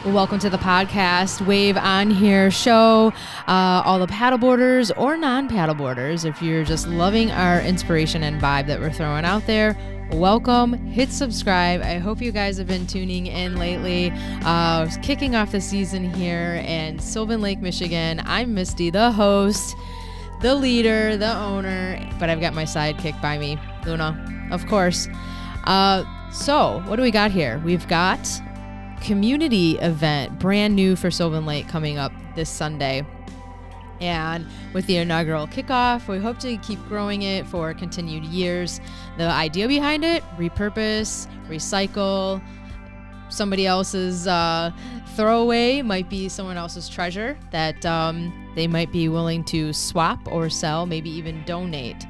Welcome to the podcast, Wave On Here show. All the paddleboarders or non-paddleboarders, if you're just loving our inspiration and vibe that we're throwing out there, welcome. Hit subscribe. I hope you guys have been tuning in lately. Kicking off the season here in Sylvan Lake, Michigan. I'm Misty, the host, the leader, the owner, but I've got my sidekick by me, Luna, of course. So what do we got here? We've got community event, brand new for Sylvan Lake, coming up this Sunday. And with the inaugural kickoff, we hope to keep growing it for continued years. The idea behind it, repurpose, recycle. Somebody else's throwaway might be someone else's treasure that they might be willing to swap or sell, maybe even donate.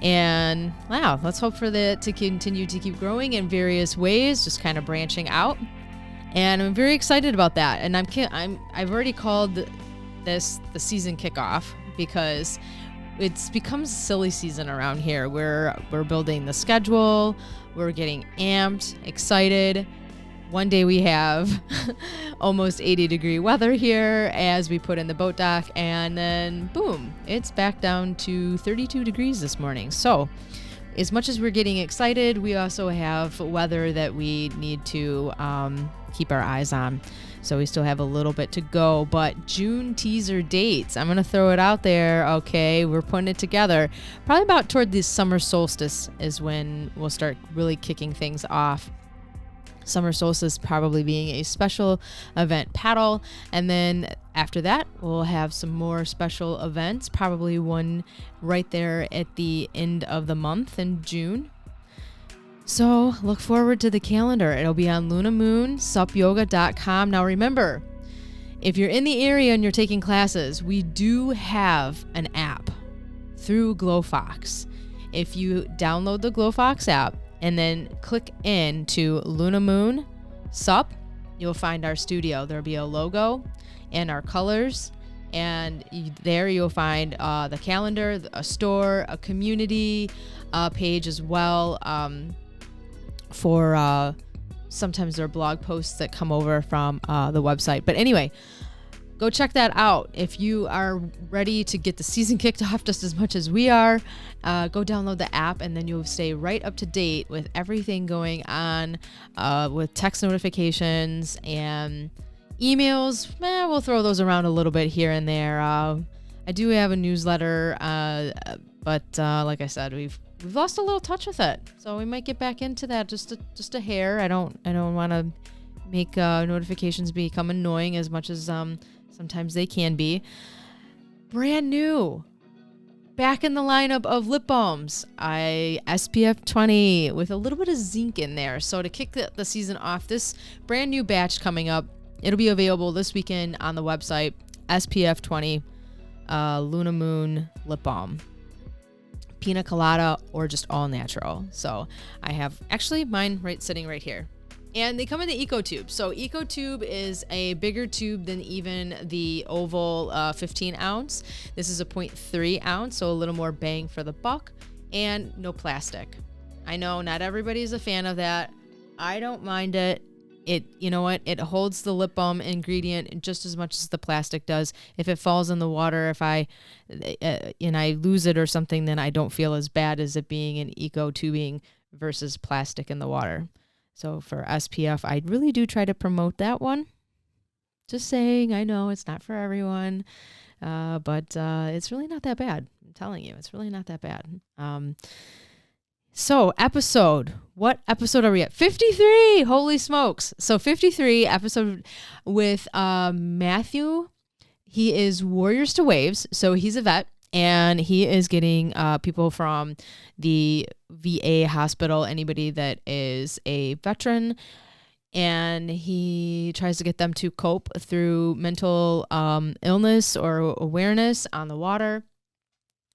And wow, let's hope for that to continue to keep growing in various ways, just kind of branching out. And I'm very excited about that. And I've already called this the season kickoff because it's become a silly season around here. We're building the schedule, we're getting amped, excited. One day we have almost 80-degree weather here as we put in the boat dock, and then boom, it's back down to 32 degrees this morning. So as much as we're getting excited, we also have weather that we need to keep our eyes on. So we still have a little bit to go, but June teaser dates, I'm going to throw it out there. Okay, we're putting it together. Probably about toward the summer solstice is when we'll start really kicking things off. Summer solstice probably being a special event paddle. And then after that, we'll have some more special events, probably one right there at the end of the month in June. So look forward to the calendar. It'll be on lunamoonsupyoga.com. Now remember, if you're in the area and you're taking classes, we do have an app through GlowFox. If you download the GlowFox app and then click into Luna Moon Sup, you'll find our studio. There'll be a logo and our colors. And there you'll find the calendar, a store, a community page as well. For sometimes there are blog posts that come over from the website. But anyway, go check that out. If you are ready to get the season kicked off just as much as we are, go download the app, and then you'll stay right up to date with everything going on with text notifications and emails. We'll throw those around a little bit here and there. I do have a newsletter, but like I said, we've lost a little touch with it, so we might get back into that just a hair. I don't want to make notifications become annoying as much as sometimes they can be. Brand new, back in the lineup of lip balms. SPF 20 with a little bit of zinc in there. So to kick the season off, this brand new batch coming up, it'll be available this weekend on the website. SPF 20 Luna Moon lip balm. Pina colada or just all natural. So I have actually mine sitting right here. And they come in the Eco Tube. So Eco Tube is a bigger tube than even the oval 15 ounce. This is a 0.3 ounce, so a little more bang for the buck, and no plastic. I know not everybody's a fan of that. I don't mind it. You know what? It holds the lip balm ingredient just as much as the plastic does. If it falls in the water, if I lose it or something, then I don't feel as bad as it being an eco tubing versus plastic in the water. So for SPF, I really do try to promote that one. Just saying, I know it's not for everyone, but it's really not that bad. I'm telling you, it's really not that bad. So what episode are we at? 53! Holy smokes. So 53 episode with Matthew. He is Warriors to Waves. So he's a vet, and he is getting people from the VA hospital, anybody that is a veteran, and he tries to get them to cope through mental illness or awareness on the water.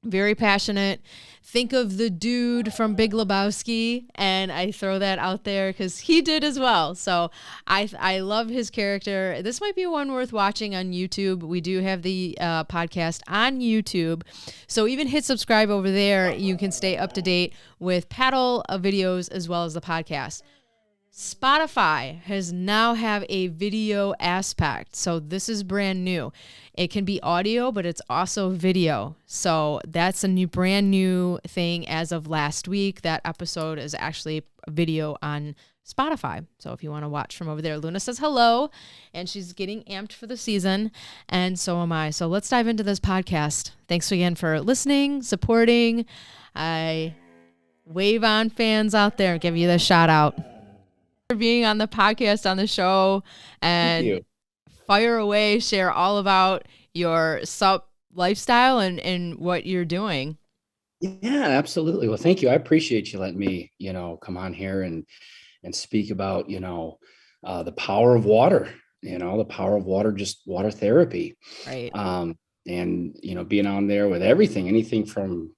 Very passionate. Think of the dude from Big Lebowski, and I throw that out there because he did as well. So I love his character. This might be one worth watching on YouTube. We do have the podcast on YouTube, so even hit subscribe over there. You can stay up to date with paddle videos as well as the podcast. Spotify has now have a video aspect. So this is brand new. It can be audio, but it's also video. So that's a brand new thing as of last week. That episode is actually a video on Spotify. So if you want to watch from over there, Luna says hello, and she's getting amped for the season, and so am I. So let's dive into this podcast. Thanks again for listening, supporting. I wave on fans out there, give you the shout out for being on the podcast, on the show, and fire away, share all about your sup lifestyle and what you're doing. Yeah, absolutely. Well, thank you. I appreciate you letting me, come on here and speak about, the power of water, the power of water, just water therapy. Right. And, being on there with anything from,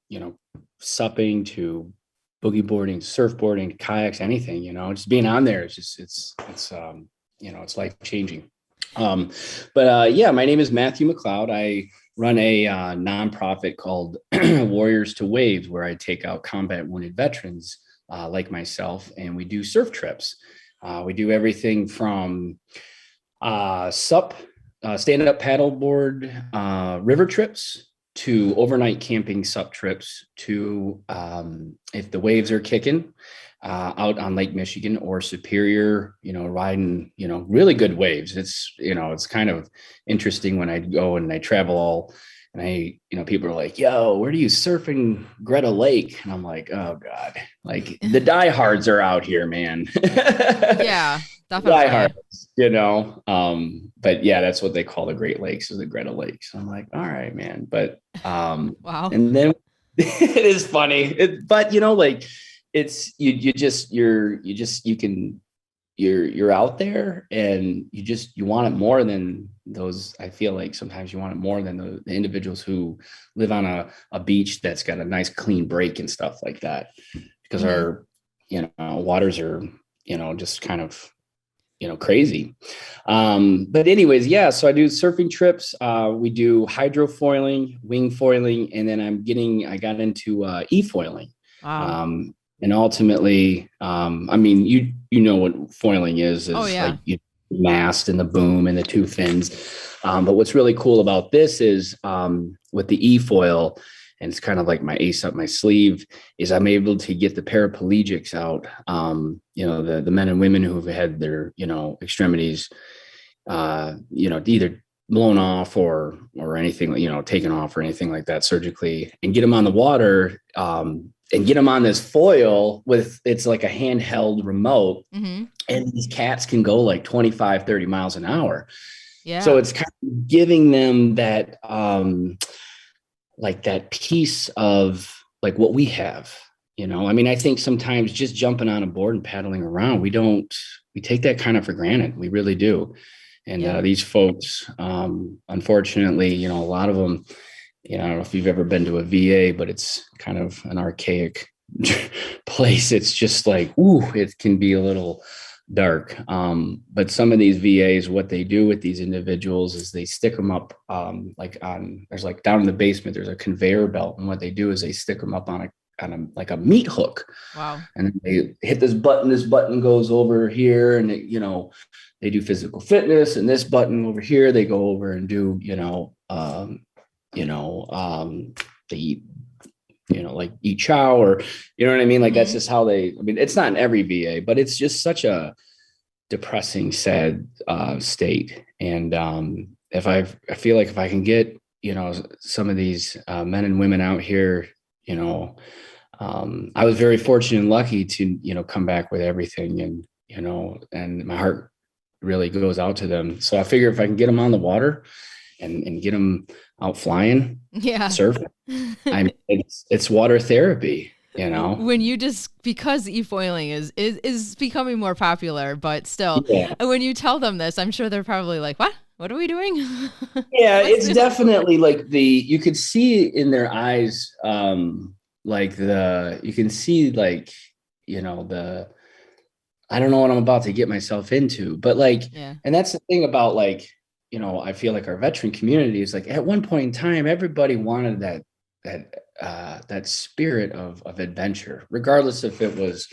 supping to boogie boarding, surfboarding, kayaks, anything, just being on there. It's life changing. Yeah, my name is Matthew MacLeod. I run a nonprofit called Warriors to Waves, where I take out combat wounded veterans like myself, and we do surf trips. We do everything from stand-up paddleboard river trips to overnight camping sup trips to if the waves are kicking out on Lake Michigan or Superior, riding, really good waves. It's kind of interesting when I go and I travel and people are like, yo, where do you surf in Greta Lake? And I'm like, oh God, like the diehards are out here, man. Yeah, definitely. Diehards, but yeah, that's what they call the Great Lakes, is the Greta Lakes. I'm like, all right, man. But, wow. And then it is funny, but it's, you're out there and you want it more than those. I feel like sometimes you want it more than the individuals who live on a beach that's got a nice clean break and stuff like that, because our, waters are, just kind of, crazy. But anyways, yeah, so I do surfing trips. We do hydrofoiling, wing foiling, and then I got into e-foiling. Wow. And ultimately, you know what foiling is like you mast and the boom and the two fins. But what's really cool about this is with the e-foil, and it's kind of like my ace up my sleeve, is I'm able to get the paraplegics out, the men and women who've had their, extremities, either blown off or anything, taken off or anything like that surgically, and get them on the water, and get them on this foil it's like a handheld remote. Mm-hmm. And these cats can go like 25, 30 miles an hour. Yeah. So it's kind of giving them that, like that piece of like what we have, I think sometimes just jumping on a board and paddling around, we take that kind of for granted. We really do. And these folks, unfortunately, a lot of them, I don't know if you've ever been to a VA, but it's kind of an archaic place. It's just like, it can be a little dark. But some of these VAs, what they do with these individuals is they stick them up, there's like down in the basement, there's a conveyor belt. And what they do is they stick them up on like a meat hook. Wow. And they hit this button goes over here, and they do physical fitness, and this button over here, they go over and do, they eat, like eat chow, or, you know what I mean? Like, that's just how it's not in every VA, but it's just such a depressing, sad state. And I feel like if I can get, some of these men and women out here, I was very fortunate and lucky to, come back with everything, and, and my heart really goes out to them. So I figure if I can get them on the water and get them out flying, surfing, it's water therapy, when you because e-foiling is becoming more popular, but still, when you tell them this, I'm sure they're probably like, what are we doing? Yeah, it's definitely like you could see in their eyes, you can see like, I don't know what I'm about to get myself into, but and that's the thing about I feel like our veteran community is like, at one point in time, everybody wanted that spirit of adventure, regardless if it was,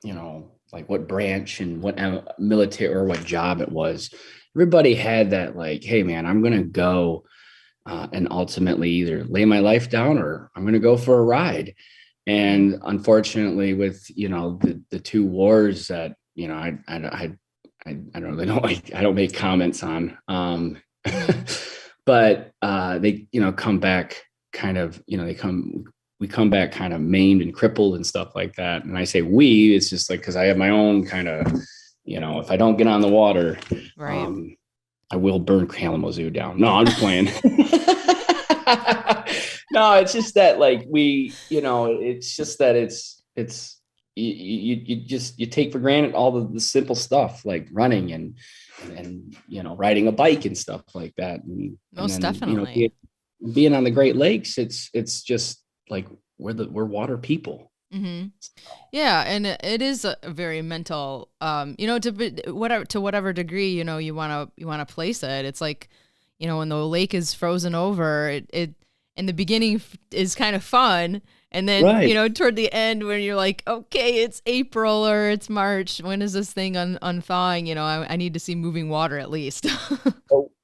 like what branch and what military or what job it was. Everybody had that, like, hey man, I'm going to go and ultimately either lay my life down or I'm going to go for a ride. And unfortunately, with the two wars that I don't really know. I don't make comments on, but they come back kind of we come back kind of maimed and crippled and stuff like that. And I say we, it's just like because I have my own kind of if I don't get on the water, Right. I will burn Kalamazoo down. No, I'm just playing. No, it's just that like it's just that it's you take for granted all the simple stuff like running and riding a bike and stuff like that. Most definitely. Being on the Great Lakes, it's just like we're water people. Mm-hmm. Yeah, and it is a very mental, to whatever degree you want to place it. It's like, when the lake is frozen over, it in the beginning is kind of fun, and then Right. toward the end when you're like, okay, it's April or it's March, when is this thing unthawing? I need to see moving water at least.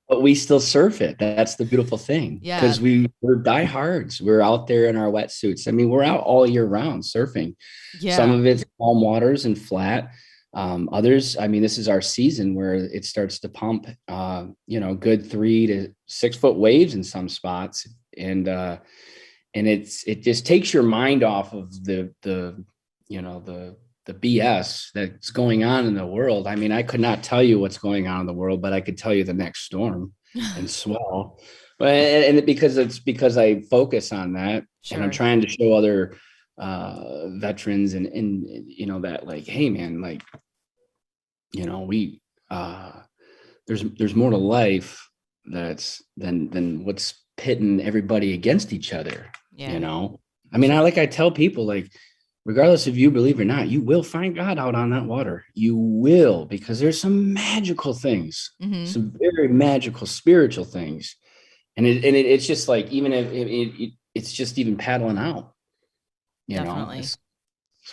But we still surf it. That's the beautiful thing Yeah, because we're diehards. We're out there in our wetsuits. I mean, we're out all year round surfing. Some yeah, of it's calm waters and flat. Others, I mean, this is our season where it starts to pump, good 3 to 6 foot waves in some spots, and it just takes your mind off of the BS that's going on in the world. I mean, I could not tell you what's going on in the world, but I could tell you the next storm and swell. And because I focus on that, and I'm sure. trying to show other veterans and that like, hey man, like we there's more to life that's than what's pitting everybody against each other. Yeah, I mean, I tell people like, regardless if you believe or not, you will find God out on that water. You will, because there's some magical things, mm-hmm. some very magical spiritual things. And it's just like, even if it's just even paddling out, Definitely. it's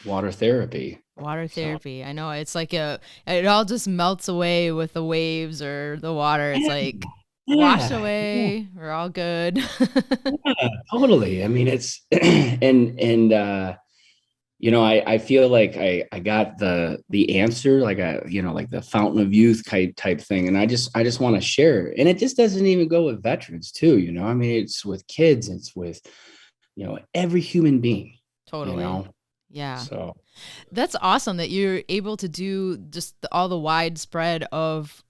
water therapy. Water So therapy. I know, it's like it all just melts away with the waves or the water. It's yeah, like wash yeah, yeah, away. We're all good. yeah, totally. I mean, it's I feel like I got the answer, like like the fountain of youth type thing. And I just want to share it. And it just doesn't even go with veterans too, I mean, it's with kids, it's with, every human being, you Totally. know, Yeah. so That's awesome that you're able to do just all the widespread of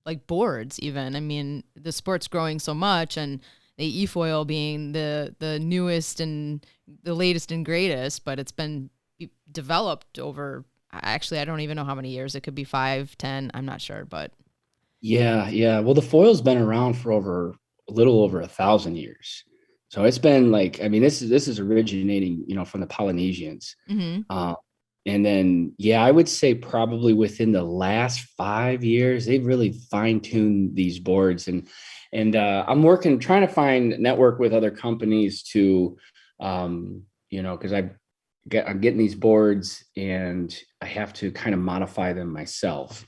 like boards even. I mean, the sport's growing so much, and the e-foil being the newest and the latest and greatest, but it's been developed over, actually I don't even know how many years. It could be 5, 10, I'm not sure, but yeah, yeah. Well, the foil's been around for a little over 1,000 years. So it's been like, I mean, this is originating, from the Polynesians. mhm. Uh, and then, yeah, I would say probably within the last 5 years, they've really fine-tuned these boards. And I'm trying to find network with other companies to, because I'm getting these boards and I have to kind of modify them myself.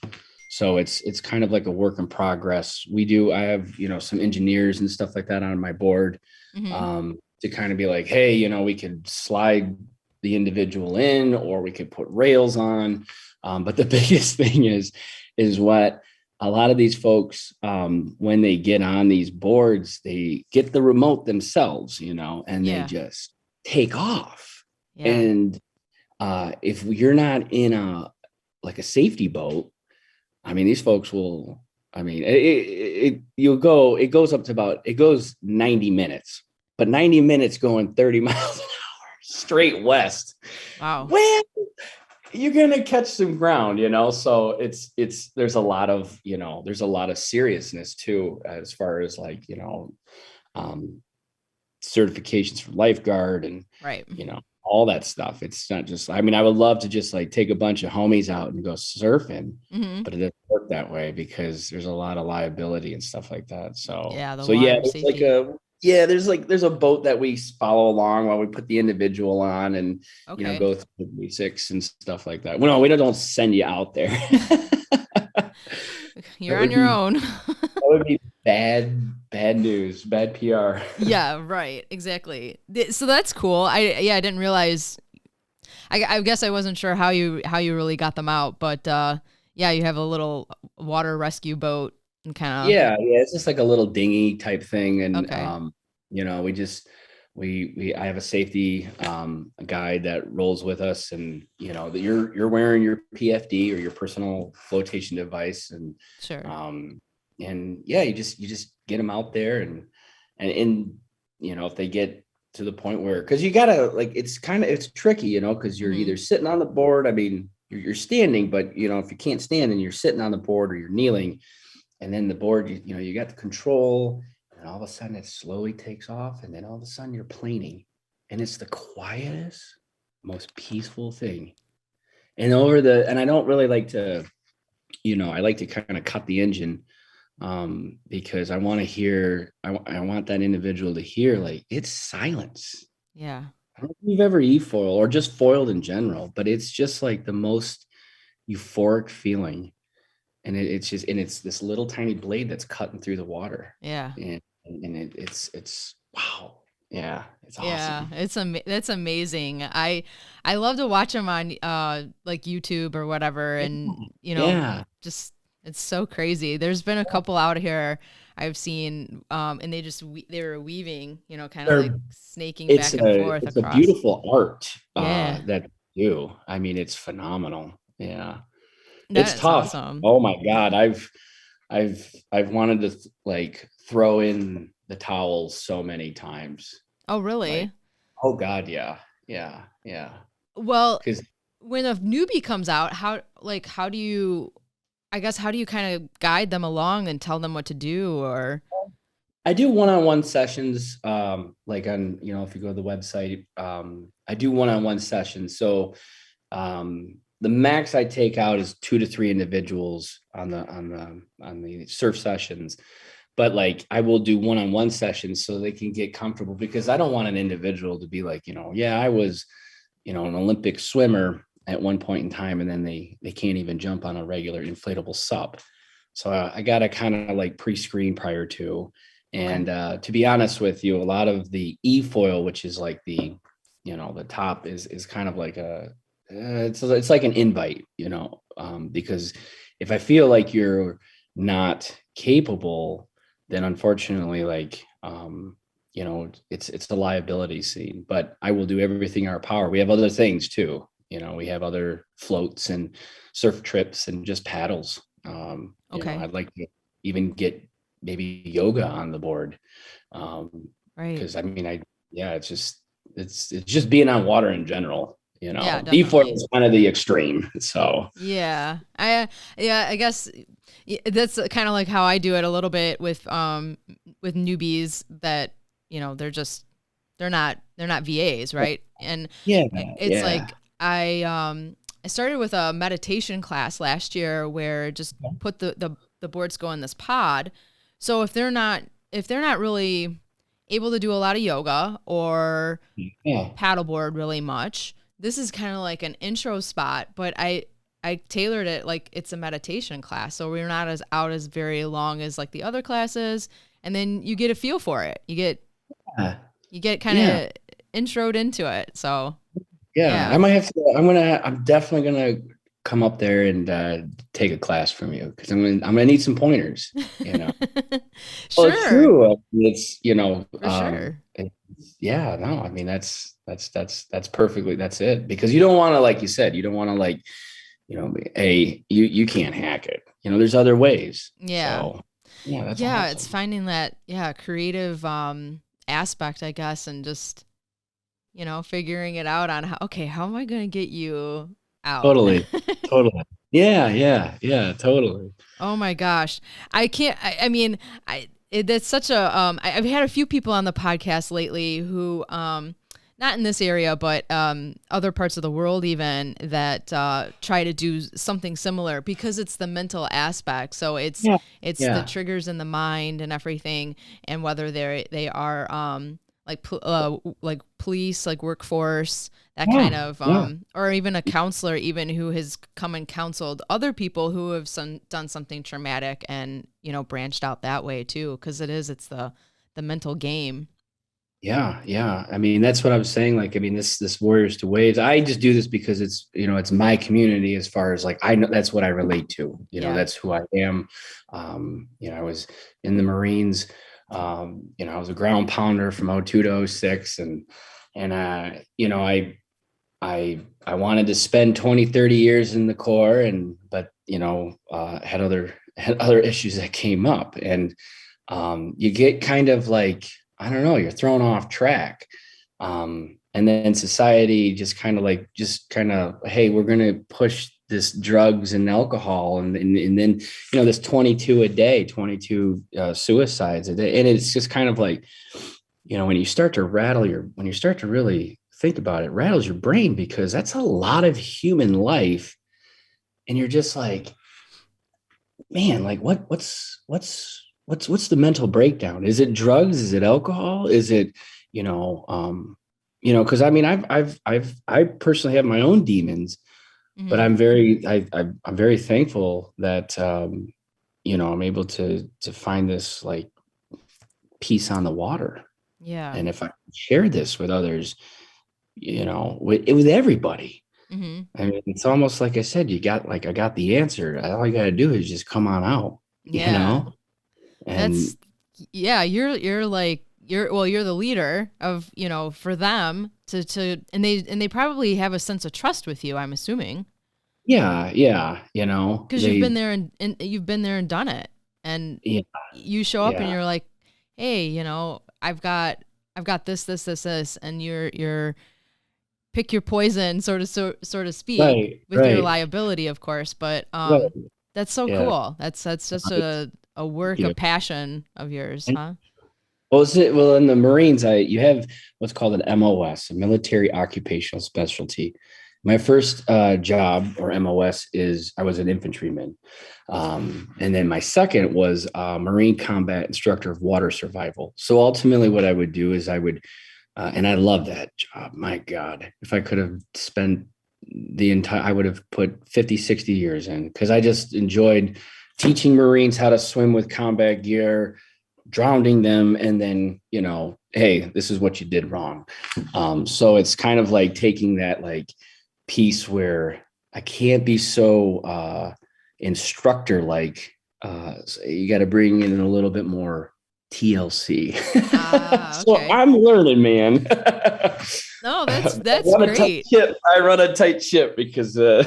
So it's kind of like a work in progress. I have, some engineers and stuff like that on my board, Mhm. to kind of be like, hey, we could slide the individual in, or we could put rails on. But the biggest thing is what a lot of these folks, when they get on these boards, they get the remote themselves, and they Yeah. just take off. Yeah. And if you're not in a safety boat, I mean, these folks will, I mean, it goes up to it goes 90 minutes, but 90 minutes going 30 miles an hour straight west. Wow. Well, you're going to catch some ground, So there's a lot of, there's a lot of seriousness too, as far as like, um, certifications for lifeguard and, Right. all that stuff. It's not just, I mean, I would love to just like take a bunch of homies out and go surfing, Mhm. but it doesn't work that way because there's a lot of liability and stuff like that. So, Yeah, the so yeah, water it's like safety. Yeah, there's a boat that we follow along while we put the individual on and Okay. go through the basics and stuff like that. Well, no, we don't send you out there. That You're on would your be own. bad news, bad PR. Yeah, right. Exactly. So that's cool. I didn't realize. I guess I wasn't sure how you really got them out, but yeah, you have a little water rescue boat and kind Yeah, it's just like a little dinghy type thing, of and okay. we just we I have a safety guide that rolls with us, and that you're wearing your PFD or your personal flotation device, Sure. um yeah, you just get them out there, and if they get to the point where, because you gotta, like, it's tricky, because you're Mhm. either sitting on the board. I mean, you're standing, but if you can't stand and you're sitting on the board or you're kneeling, and then the board, you got the control, and all of a sudden it slowly takes off, and then all of a sudden you're planing, and it's the quietest, most peaceful thing. And I don't really like to, I like to kind of cut the engine, because I want to hear, I want that individual to hear, like, it's silence. Yeah. I don't know if you've ever e-foil or just foiled in general, but it's just like the most euphoric feeling. And it's this little tiny blade that's cutting through the water, Yeah. and it's wow. Yeah, it's Yeah, awesome. that's amazing. I love to watch them on like YouTube or whatever, and Yeah, just it's so crazy. There's been a couple out here I've seen, and they were weaving, kind of like they're snaking it's back and a forth it's a across. beautiful art, Yeah, that they do. I mean, it's phenomenal. Yeah, it's that's tough. awesome. Oh my God, I've wanted to like throw in the towels so many times. Oh, Like, really? oh God, yeah, yeah. Well, Because when a newbie comes out, how do you? I guess how do you kind of guide them along and tell them what to do, or I do one-on-one sessions, like on, if you go to the website, I do one-on-one sessions. So the max I take out is 2 to 3 individuals on the surf sessions. But like, I will do one-on-one sessions so they can get comfortable, because I don't want an individual to be like, yeah, I was, an Olympic swimmer at one point in time, and then they can't even jump on a regular inflatable sup. So I got to kind of like pre-screen prior to. okay, And to be honest with you, a lot of the e-foil, which is like the top, is kind of like it's like an invite, because if I feel like you're not capable, then unfortunately, like, it's a liability scene. But I will do everything in our power. We have other things too. We have other floats and surf trips and just paddles. okay, I'd like to even get maybe yoga on the board. right? Because I mean, yeah, it's just being on water in general. Yeah, D4 definitely. is kind of the extreme. So Yeah. I guess that's kind of like how I do it a little bit with newbies that, they're not VAs, right? And yeah, it's yeah. like I started with a meditation class last year where just put the boards go in this pod. So if they're not really able to do a lot of yoga or Yeah. paddleboard really much. This is kind of like an intro spot, but I tailored it like it's a meditation class, so we're not as very long as like the other classes, and then you get a feel for it. You get kind Yeah. of introed into it. So Yeah. I yeah, might have to, I'm definitely gonna come up there and take a class from you, because I'm gonna need some pointers, you know. Well, it's sure, true. It's, for sure. yeah, no, I mean, that's perfectly, that's it. Because you don't want to, like you said, you don't want to, like, you can't hack it. There's other ways. Yeah, So yeah, that's yeah. It's awesome. finding that creative aspect, I guess, and just figuring it out on how am I going to get you out? Totally. Totally. Yeah, yeah, totally. Oh my gosh. I can't, I mean, that's such a, I've had a few people on the podcast lately who, not in this area, but other parts of the world even that try to do something similar because it's the mental aspect. So it's the Yeah. triggers in the mind and everything, and whether they are like police, like workforce, that kind Yeah. of Yeah. or even a counselor, even who has come and counseled other people who have done something traumatic and branched out that way too, because it's the mental game. Yeah, yeah. I mean, that's what I was saying. Like, I mean, this Warriors to Waves. I just do this because it's my community. As far as like, I know that's what I relate to. Yeah. That's who I am. I was in the Marines. I was a ground pounder from '02 to '06, and I wanted to spend 20, 30 years in the Corps, but had other issues that came up, and you get kind of like, I don't know, you're thrown off track. And then society just kind of, hey, we're going to push this drugs and alcohol. And then, this 22 a day, 22 suicides a day. And it's just kind of like, when you start to when you start to really think about it, rattles your brain, because that's a lot of human life. And you're just like, man, like what's the mental breakdown? Is it drugs? Is it alcohol? Is it, because I mean, I personally have my own demons, but Mm-hmm. I'm very thankful that, I'm able to find this like peace on the water. Yeah. And if I share this with others, with everybody, Mm-hmm. I mean, it's almost like I said, I got the answer. All you got to do is just come on out, Yeah. and That's yeah, you're like you're the leader of, for them and they probably have a sense of trust with you, I'm assuming. yeah, yeah, Because you've been there and you've been there and done it. And yeah, you show up and yeah, you're like, "Hey, I've got this and you're pick your poison, sort of speak, right, with your right, liability, of course, but right, that's so yeah. cool. That's just a Thank work, a you. passion of yours, And huh? well, in the Marines, you have what's called an MOS, a military occupational specialty. My first job, or MOS, is I was an infantryman, and then my second was Marine Combat Instructor of Water Survival. So ultimately, what I would do is and I love that job. My God, if I could have spent I would have put 50, 60 years in, because I just enjoyed teaching Marines how to swim with combat gear, drowning them, and then, hey, this is what you did wrong. So it's kind of like taking that like piece where I can't be so instructor like. So you got to bring in a little bit more TLC. Ah, So okay. I'm learning, man. No, I that's run a tight great. ship. I run a tight ship because, uh,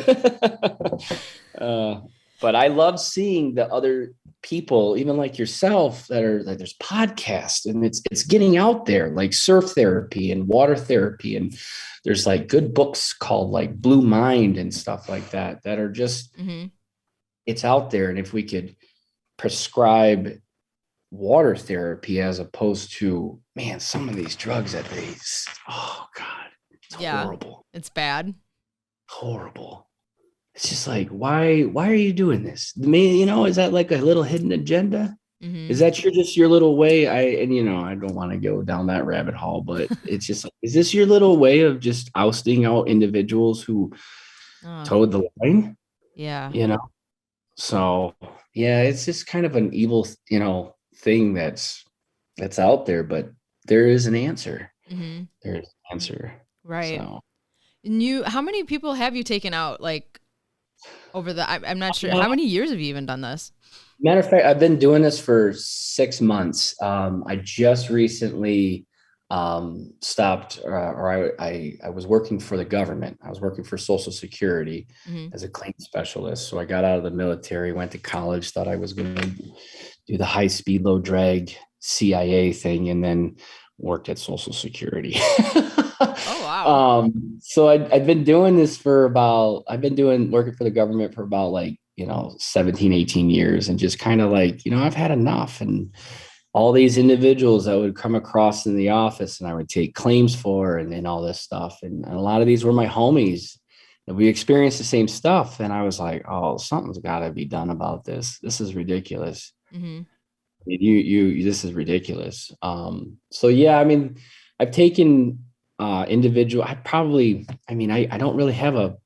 but I love seeing the other people, even like yourself, that are like, there's podcasts, and it's getting out there, like surf therapy and water therapy, and there's like good books called like Blue Mind and stuff like that are just, Hmm. it's out there. And if we could prescribe water therapy as opposed to, man, some of these drugs that oh God, it's Yeah, horrible, it's bad. horrible. It's just like, why are you doing this? I mean, is that like a little hidden agenda? Is Hmm. that your little way? I don't want to go down that rabbit hole, but it's just like, is this your little way of just ousting out individuals who Oh, towed the line? yeah. You know? So yeah, it's just kind of an evil, thing that's out there, but there is an answer. Hmm. There's an answer. Right. So And how many people have you taken out, like, over I'm not sure. uh, How many years have you even done this? matter of fact, I've been doing this for 6 months. I just recently stopped, or I was working for the government. I was working for Social Security Hmm. as a claim specialist. So I got out of the military, went to college, thought I was going to do the high speed, low drag CIA thing, and then worked at Social Security. Oh, wow. So I've been doing this I've been working for the government for about like, 17, 18 years, and just kind of like, I've had enough. And, all these individuals that would come across in the office and I would take claims for and all this stuff. And a lot of these were my homies. And we experienced the same stuff. And I was like, oh, something's got to be done about this. This is ridiculous. Mm-hmm. This is ridiculous. So yeah, I mean, I've taken individual, I don't really have a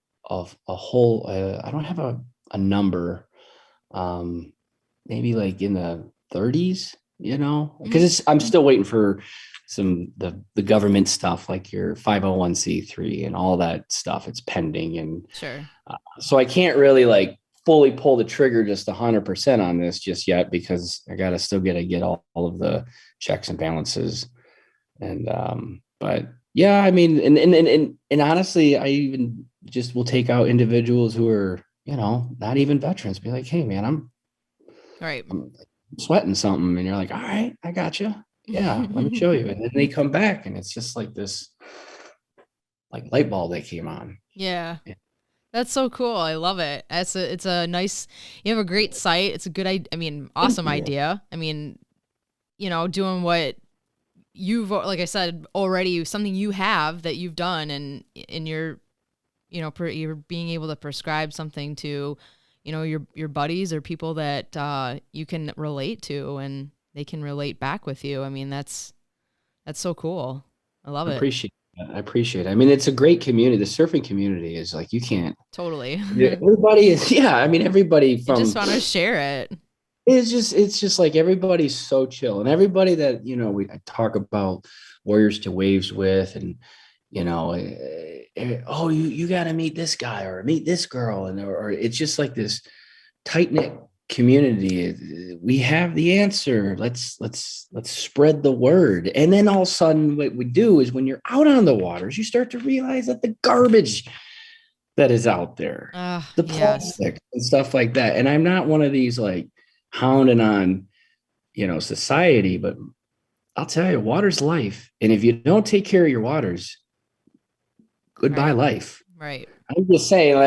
whole, I don't have a number, maybe like in the 30s, because I'm still waiting for the government stuff, like your 501c3 and all that stuff. It's pending. And sure. So I can't really like fully pull the trigger just 100% on this just yet, because I got to get all of the checks and balances. And, but yeah, I mean, and honestly, I even just will take out individuals who are, not even veterans, be like, hey man, I'm sweating something. And you're like, all right, I got you. Yeah, let me show you. And then they come back and it's just like this, like light bulb that came on. Yeah. That's so cool. I love it. It's a nice, you have a great site. It's a good, awesome idea. I mean, doing what you've, like I said, already something you have that you've done and you're being able to prescribe something to, your buddies or people that you can relate to and they can relate back with you. I mean, that's so cool. I love it. I appreciate it. I mean, it's a great community. The surfing community is like, you can't totally. Everybody is, everybody from, you just want to share it. It's just like everybody's so chill, and everybody that, I talk about Warriors to Waves with, and, oh, you got to meet this guy or meet this girl. And, or it's just like this tight knit community. We have the answer. Let's spread the word. And then all of a sudden what we do is, when you're out on the waters, you start to realize that the garbage that is out there, the plastic and stuff like that. And I'm not one of these like hounding on, society, but I'll tell you, water's life. And if you don't take care of your waters, goodbye life. Right. I'm just saying,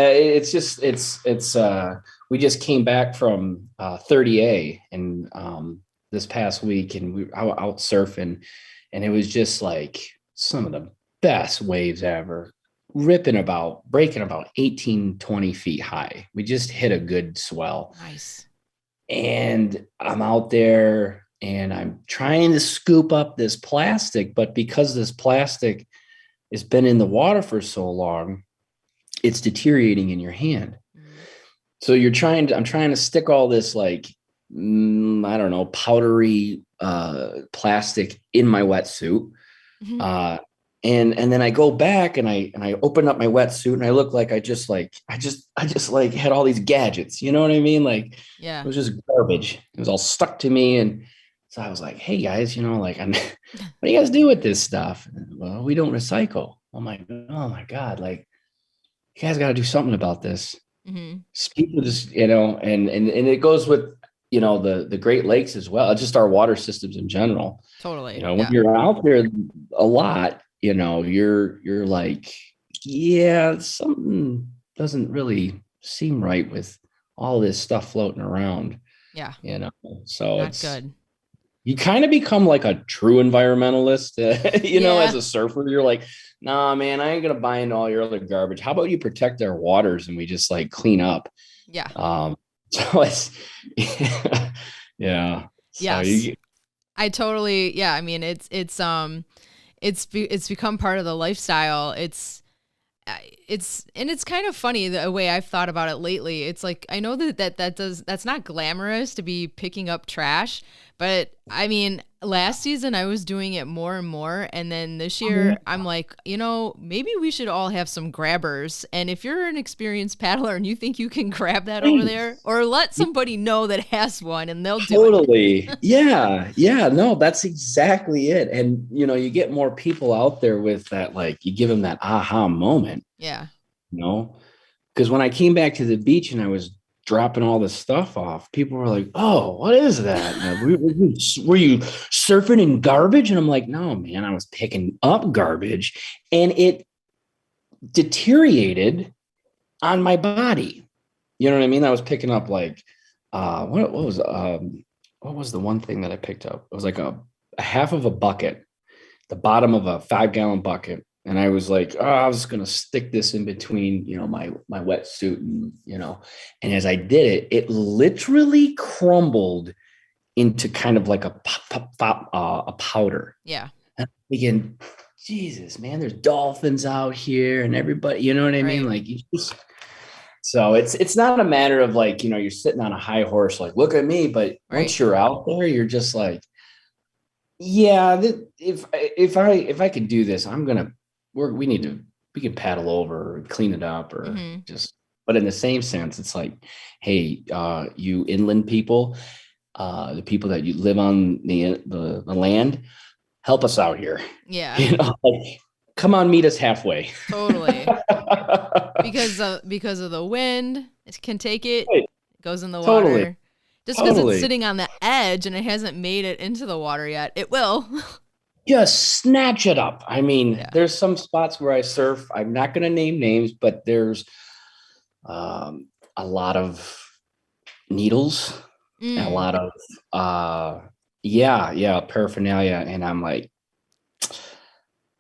we just came back from 30A and this past week, and we were out surfing, and it was just like some of the best waves ever, breaking about 18, 20 feet high. We just hit a good swell. Nice. And I'm out there and I'm trying to scoop up this plastic, but because this plastic has been in the water for so long, it's deteriorating in your hand. Mm-hmm. So I'm trying to stick all this like, I don't know, powdery plastic in my wetsuit. Mm-hmm. And then I go back and I open up my wetsuit and I look like I just had all these gadgets, you know what I mean? Like, yeah, it was just garbage. It was all stuck to me. And so I was like, hey guys, what do you guys do with this stuff? Well, we don't recycle. I'm like, oh my God, like, you guys got to do something about this. Mm-hmm. Speak with this, and it goes with, the Great Lakes as well. Just our water systems in general. Totally. When you're out there a lot, you're like, yeah, something doesn't really seem right with all this stuff floating around. Yeah. So not it's good. You kind of become like a true environmentalist, as a surfer. You're like, nah, man, I ain't going to buy into all your other garbage. How about you protect our waters and we just like clean up? Yeah. So it's, yeah. Yes. I totally, yeah. I mean, it's become part of the lifestyle. It's kind of funny the way I've thought about it lately. It's like, I know that's not glamorous to be picking up trash, but I mean, last season I was doing it more and more. And then this year I'm like, maybe we should all have some grabbers. And if you're an experienced paddler and you think you can grab that over there, or let somebody know that has one and they'll do it. Totally. Yeah. Yeah. No, that's exactly it. And, you get more people out there with that, like you give them that aha moment. Yeah. Because when I came back to the beach and I was dropping all this stuff off, people were like, oh, what is that? Were you surfing in garbage? And I'm like, no, man, I was picking up garbage and it deteriorated on my body. You know what I mean? I was picking up like, what was what was the one thing that I picked up? It was like a half of a bucket, the bottom of a 5-gallon bucket. And I was like, oh, I was just going to stick this in between, my wetsuit and as I did it, it literally crumbled into kind of like a powder. Yeah. And I'm thinking, Jesus, man, there's dolphins out here and everybody, you know what I mean? Right. Like so it's not a matter of like, you're sitting on a high horse, like, look at me. But Right. once you're out there, you're just like, yeah, if I could do this, we can paddle over or clean it up or Mm-hmm. just, but in the same sense, it's like, hey, you inland people, the people that you live on the land, help us out here. Yeah. Like, come on, meet us halfway. Totally. Because of the wind, it can take it, Right. it goes in the Totally. water. Just because it's Totally. sitting on the edge and it hasn't made it into the water yet, it will. Just snatch it up. I mean, Yeah. there's some spots where I surf. I'm not going to name names, but there's a lot of needles and a lot of paraphernalia, and I'm like,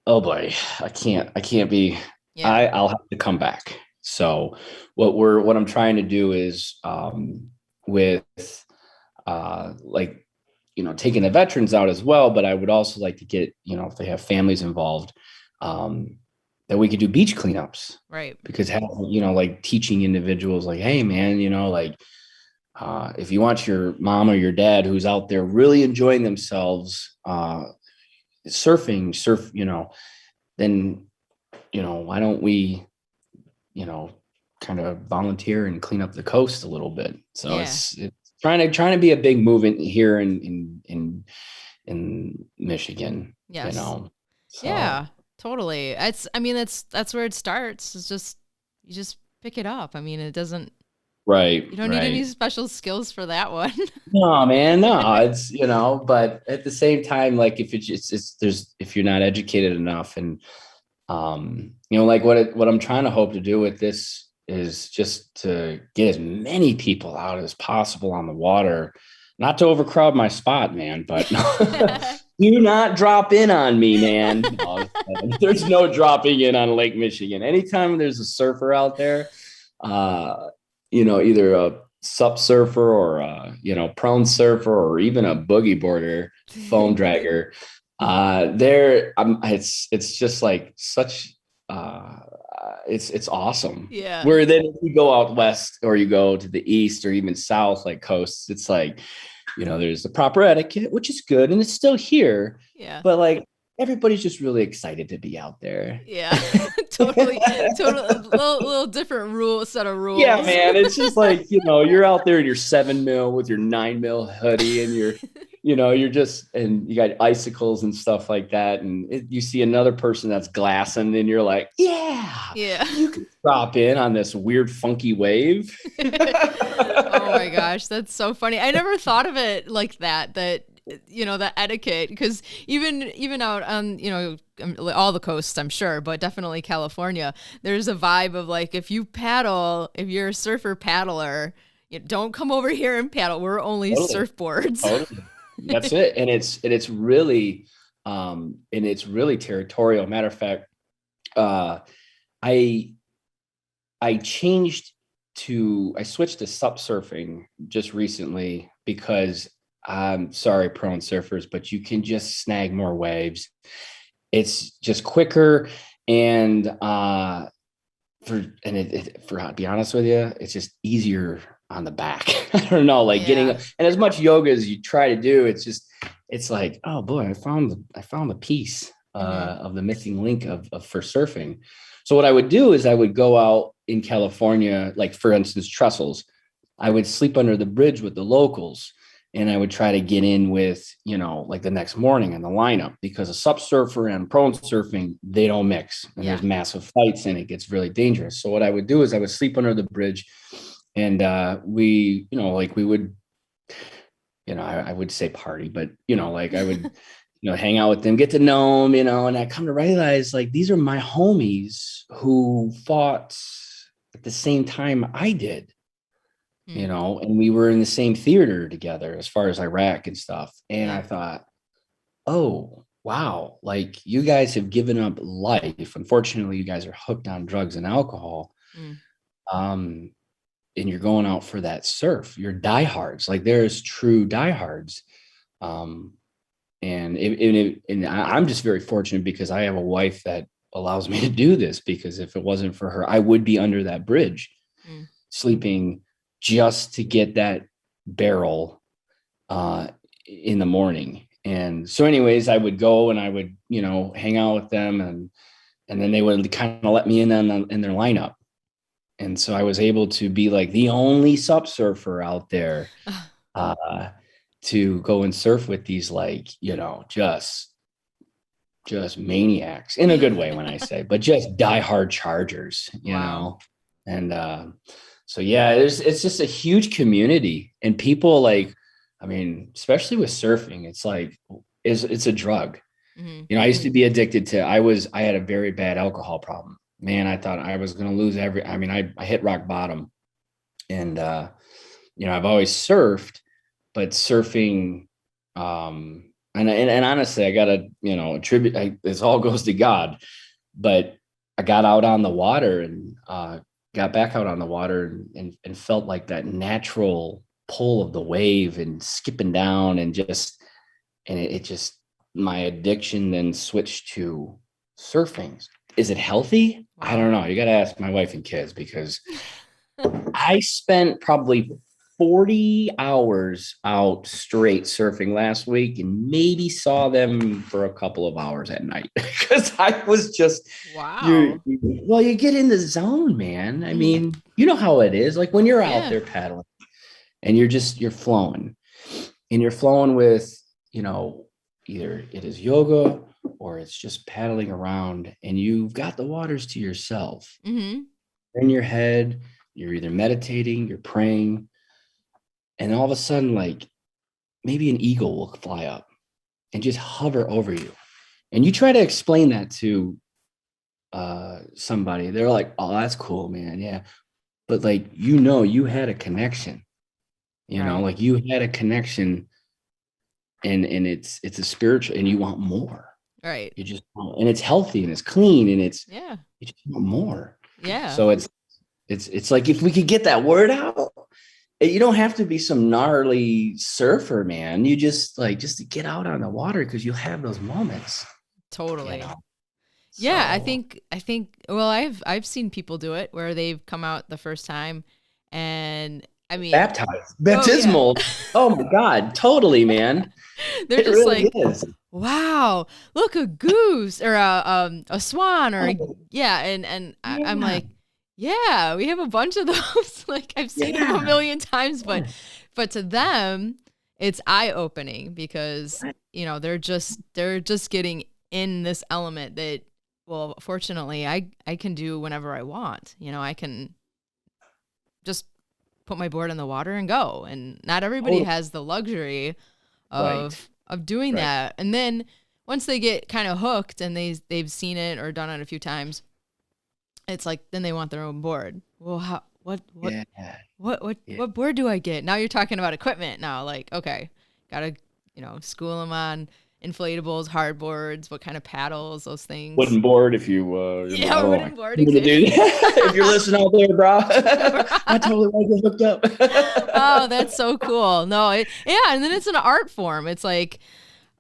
oh boy, I can't be. Yeah. I'll have to come back. So what I'm trying to do is with like, taking the veterans out as well, but I would also like to get, if they have families involved, that we could do beach cleanups. Right. Because like teaching individuals like, hey man, like if you want your mom or your dad who's out there really enjoying themselves surf, then why don't we kind of volunteer and clean up the coast a little bit. So Yeah. it's trying to be a big movement here in Michigan. Yes. So. Yeah, totally. That's where it starts. It's just, you just pick it up. I mean, it doesn't, Right. you don't need any special skills for that one. No, man, no, it's, but at the same time, like if if you're not educated enough and, like what I'm trying to hope to do with this is just to get as many people out as possible on the water, not to overcrowd my spot, man, but do not drop in on me, man. No, there's no dropping in on Lake Michigan. Anytime there's a surfer out there, either a sup surfer or prone surfer or even a boogie boarder, foam dragger, it's just like such it's awesome. Yeah. Where then if you go out west or you go to the east or even south, like coasts, it's like, there's the proper etiquette, which is good and it's still here. Yeah. But like everybody's just really excited to be out there. Yeah. Totally. Little different set of rules. Yeah, man. It's just like, you're out there in your 7 mil with your 9 mil hoodie and you're just, and you got icicles and stuff like that. And you see another person that's glassing and you're like, yeah, you can drop in on this weird, funky wave. Oh my gosh. That's so funny. I never thought of it like that, the etiquette, because even out on, all the coasts, I'm sure, but definitely California, there's a vibe of like, if you're a surfer paddler, don't come over here and paddle. We're only surfboards. Totally. That's it. And it's really territorial. Matter of fact, I switched to sup surfing just recently because I'm sorry, prone surfers, but you can just snag more waves. It's just quicker. And to be honest with you, it's just easier on the back. I don't know, like getting, and as much yoga as you try to do, it's like, oh boy, I found the piece of the missing link for surfing. So what I would do is I would go out in California, like for instance, trestles. I would sleep under the bridge with the locals and I would try to get in with, like the next morning in the lineup, because a sup surfer and prone surfing, they don't mix and there's massive fights and it gets really dangerous. So what I would do is I would sleep under the bridge and we would, I would say party, but I would, hang out with them, get to know them, and I come to realize like, these are my homies who fought at the same time I did, you know, and we were in the same theater together as far as Iraq and stuff. And I thought, oh, wow, like you guys have given up life. Unfortunately, you guys are hooked on drugs and alcohol. And you're going out for that surf. You're diehards. Like there's true diehards. And I'm just very fortunate because I have a wife that allows me to do this, because if it wasn't for her, I would be under that bridge sleeping just to get that barrel in the morning. And so anyways, I would go and I would, you know, hang out with them, and then they would kind of let me in in their lineup. And so I was able to be like the only sup surfer out there to go and surf with these, like, you know, just maniacs in a good way when I say, but just diehard chargers, you know? And so, yeah, it's just a huge community, and people like, I mean, especially with surfing, it's like, it's a drug. You know, I used to be addicted to, I had a very bad alcohol problem, man. I thought I was going to lose I hit rock bottom, and, you know, I've always surfed, but surfing, and honestly, I gotta, you know, attribute, this all goes to God, but I got out on the water and got back out on the water and felt like that natural pull of the wave and skipping down, and it just, my addiction then switched to surfing. Is it healthy? I don't know. You got to ask my wife and kids, because I spent probably 40 hours out straight surfing last week, and maybe saw them for a couple of hours at night, because I was just, you get in the zone, man. I mean, you know how it is. Like when you're out there paddling and you're flowing, and you're flowing with, you know, either it is yoga or it's just paddling around, and you've got the waters to yourself. In your head, you're either meditating, you're praying, and all of a sudden, like maybe an eagle will fly up and just hover over you. And you try to explain that to somebody. They're like, oh, that's cool, man. Yeah. But like, you know, you had a connection, you know, like you had a connection, and it's a spiritual, and you want more. Right. You just want, and it's healthy and it's clean, and it's, you just want more. Yeah. So it's like, if we could get that word out, you don't have to be some gnarly surfer, man. You just to get out on the water, because you'll have those moments. Totally. You know? Yeah. I think, well, I've seen people do it where they've come out the first time, and I mean, baptismal. Oh my God. Totally, man. They're just really like, is. Wow, look, a goose or a swan or and I'm like, yeah, we have a bunch of those. Like I've seen them a million times, but to them, it's eye-opening, because you know they're just getting in this element that, well, fortunately, I can do whenever I want. You know, I can just put my board in the water and go, and not everybody has the luxury of doing that. And then once they get kind of hooked and they've seen it or done it a few times, it's like, then they want their own board. Well, what board do I get? Now you're talking about equipment now. Like, okay, gotta, you know, school them on inflatables, hard boards, what kind of paddles, those things. Wooden board, if you wooden board. Exactly. If you're listening out there, bro, I totally want to get hooked up. Oh, that's so cool. No, and then it's an art form. It's like,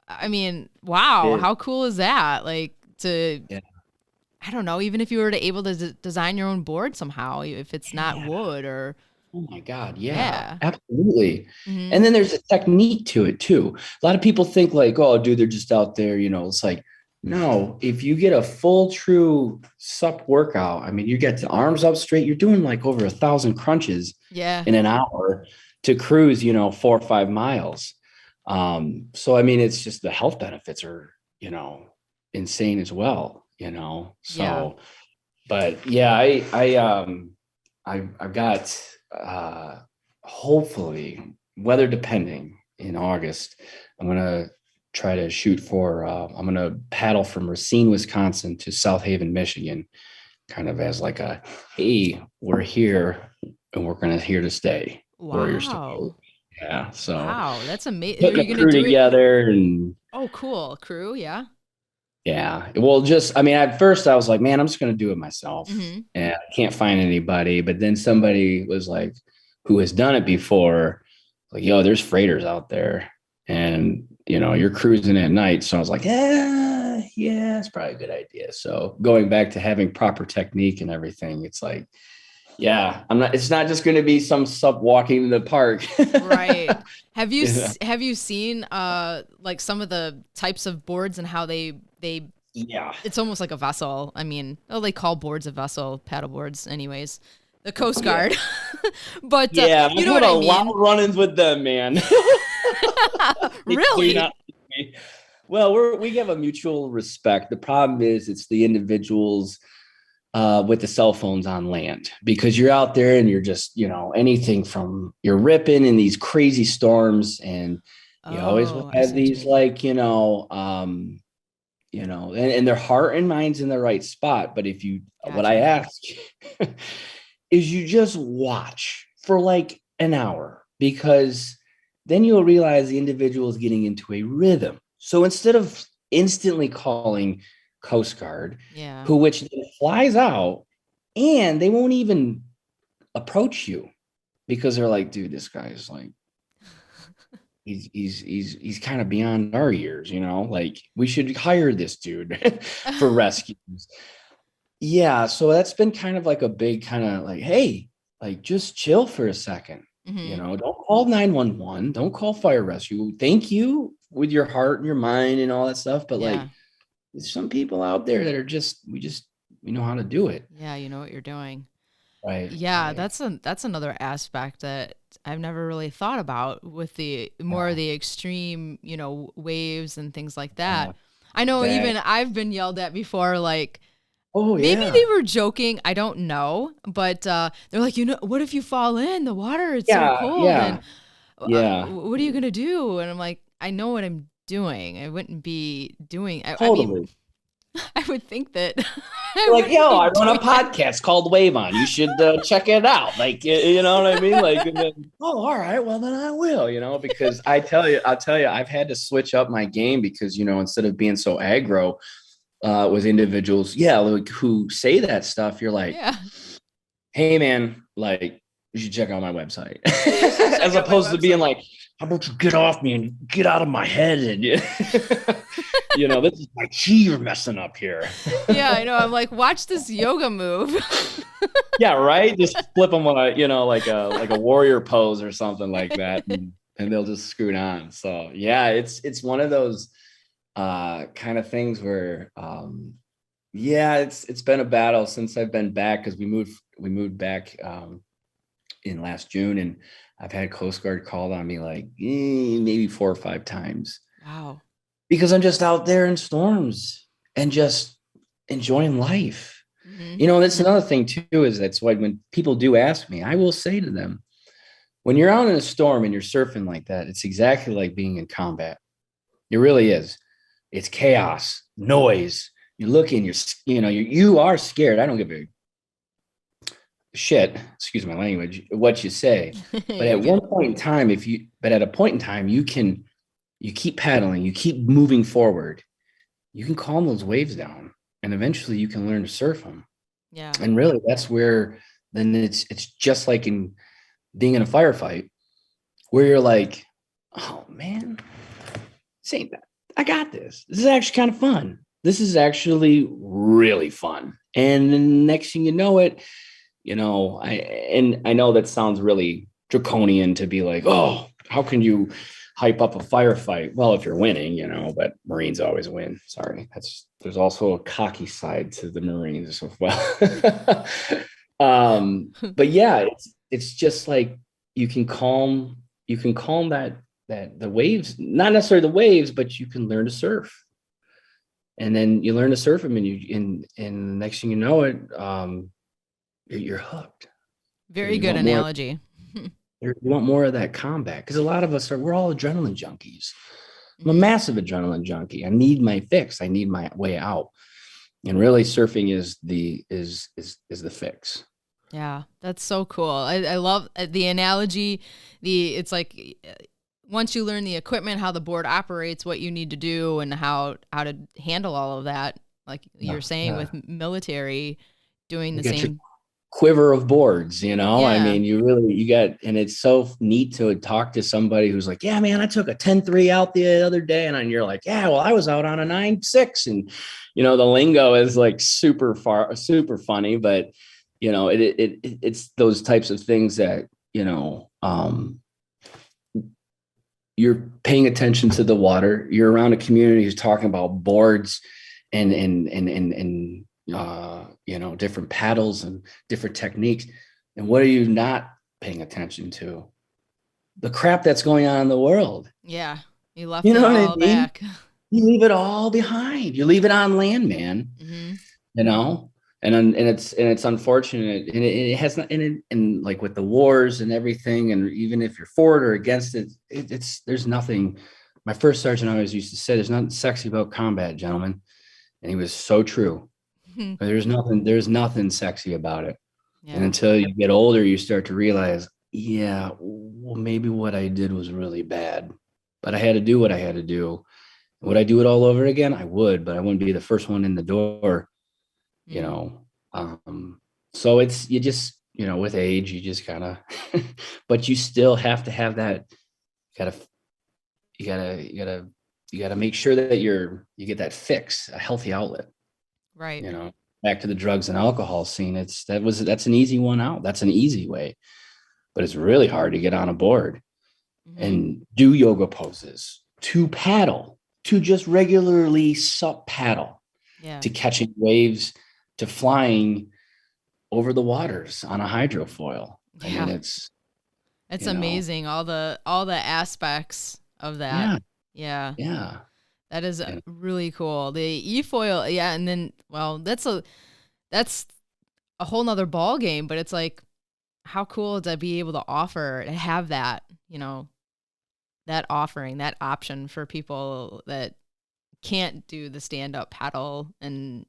I mean, wow, how cool is that? Like I don't know, even if you were able to design your own board somehow, if it's not wood or. Oh my God. Yeah, absolutely. And then there's a technique to it too. A lot of people think like, oh, dude, they're just out there, you know. It's like, no, if you get a full true sup workout, I mean, you get the arms up straight, you're doing like over 1,000 crunches in an hour to cruise, you know, 4 or 5 miles. So, I mean, it's just the health benefits are, you know, insane as well, you know? So, but yeah, I've got, hopefully, weather depending, in August, I'm going to try to shoot for, I'm going to paddle from Racine, Wisconsin to South Haven, Michigan, kind of as like a, hey, we're here and we're here to stay. warrior story. Wow. Yeah. So Wow. That's amazing. Are putting you a going to crew do it? together and Oh, cool. Crew. Yeah. yeah. Well, I mean, at first I was like, man, I'm just going to do it myself Mm-hmm. and I can't find anybody. But then somebody was like, who has done it before, like, yo, there's freighters out there and, you're cruising at night. So I was like, yeah, it's probably a good idea. So going back to having proper technique and everything, it's like, yeah, it's not just going to be some sub walking in the park. Right. Have you Yeah. have you seen like some of the types of boards and how they Yeah. it's almost like a vessel. I mean, oh, they call boards a vessel, paddle boards anyways. The Coast Yeah. Guard. But Yeah. you I've know had what a I lot mean? of run-ins with them, man. They do Really? not. Well, we have a mutual respect. The problem is it's the individuals with the cell phones on land because you're out there and you're just, anything from you're ripping in these crazy storms and you always will Oh, I have see what you these mean. like, and their heart and mind's in the right spot. But what I Gotcha. ask is you just watch for like an hour because then you'll realize the individual is getting into a rhythm. So instead of instantly calling Coast Guard, Yeah. which then flies out and they won't even approach you because they're like, dude, this guy is like, he's kind of beyond our years, like we should hire this dude for rescues. Yeah. So that's been kind of like a big kind of like, hey, like just chill for a second. Mm-hmm. Don't call 911. Don't call fire rescue. Thank you with your heart and your mind and all that stuff. But like, Yeah. there's some people out there that are we know how to do it. Yeah, you know what you're doing. Right. Yeah, Right. that's another aspect that I've never really thought about with the more of Yeah. the extreme, waves and things like Yeah. that. I know That. even I've been yelled at before, like Oh maybe they yeah. were joking. I don't know, but they're like, what if you fall in the water? It's so Yeah. cold, and Yeah. Yeah. what are you gonna do? And I'm like, I know what I'm doing. I wouldn't be doing. I mean, Totally. I would think that I Like, wouldn't yo, be I run a doing it. podcast called Wave On. You should check it out. Like, you know what I mean? Like, and then, oh, all right, well then I will. Because I'll tell you, I've had to switch up my game because instead of being so aggro with individuals, yeah, like who say that stuff, you're like, Yeah, hey man, like you should check out my website, you should check as out my opposed to being website. like, how about you get off me and get out of my head and this is my chi you're messing up here. Yeah, I know. I'm like, watch this yoga move. Yeah, right. Just flip them on like a warrior pose or something like that, and they'll just scoot on. So yeah, it's one of those kind of things where yeah, it's been a battle since I've been back because we moved back in last June, and I've had Coast Guard called on me like maybe 4 or 5 times Wow. because I'm just out there in storms and just enjoying life. Hmm. That's another thing too, is that's why when people do ask me, I will say to them, when you're out in a storm and you're surfing like that, it's exactly like being in combat. It really is. It's chaos, noise. You're looking, you are scared. I don't give a shit, excuse my language, what you say. But You're at one good. point in time, at a point in time, you keep paddling, you keep moving forward, you can calm those waves down and eventually you can learn to surf them. Yeah. And really, that's where then it's just like in being in a firefight where you're like, oh man, this ain't that. I got this. This is actually kind of fun. This is actually really fun. And the next thing you know it, I know that sounds really draconian to be like, oh, how can you hype up a firefight? Well, if you're winning, but Marines always win. Sorry. There's also a cocky side to the Marines as well. But yeah, it's just like you can calm that the waves, not necessarily the waves, but you can learn to surf. And then you learn to surf them and the next thing you know it, you're hooked. Very You good want more. analogy. You want more of that combat because a lot of us we're all adrenaline junkies. I'm a Hmm. massive adrenaline junkie. I need my fix. I need my way out. And really surfing is the fix. Yeah, that's so cool. I love the analogy. It's like once you learn the equipment, how the board operates, what you need to do, and how to handle all of that. Like you're saying with military, doing You the get your same. quiver of boards, I Yeah. mean, you got, and it's so neat to talk to somebody who's like, yeah, man, I took a 10-3 out the other day. And you're like, yeah, well, I was out on a 9-6. And, the lingo is like super funny, but it's those types of things that, you're paying attention to the water. You're around a community who's talking about boards and different paddles and different techniques. And what are you not paying attention to? The crap that's going on in the world. Yeah. You left You it know what I all mean? back. You leave it all behind. You leave it on land, man. Mm-hmm. You know, and it's unfortunate, and it has not, and like with the wars and everything, and even if you're for it or against it, it's there's nothing. My first sergeant always used to say, "There's nothing sexy about combat, gentlemen," and he was so true. There's nothing sexy about it. And Yeah. until you get older, you start to realize, yeah, well, maybe what I did was really bad, but I had to do what I had to do. Would I do it all over again? I would, but I wouldn't be the first one in the door, you Mm. know. So it's, you just, with age, you just kind of, but you still have to have that. Gotta, you gotta make sure that you get that fix, a healthy outlet. Right. Back to the drugs and alcohol scene. That's an easy one out. That's an easy way, but it's really hard to get on a board and do yoga poses, to paddle, to just regularly sup paddle, to catching waves, to flying over the waters on a hydrofoil. I mean, it's amazing. All the aspects of that. Yeah. Yeah. That is really cool. The e-foil, yeah, and then that's a whole nother ball game, but it's like how cool to be able to offer to have that, that offering, that option for people that can't do the stand-up paddle and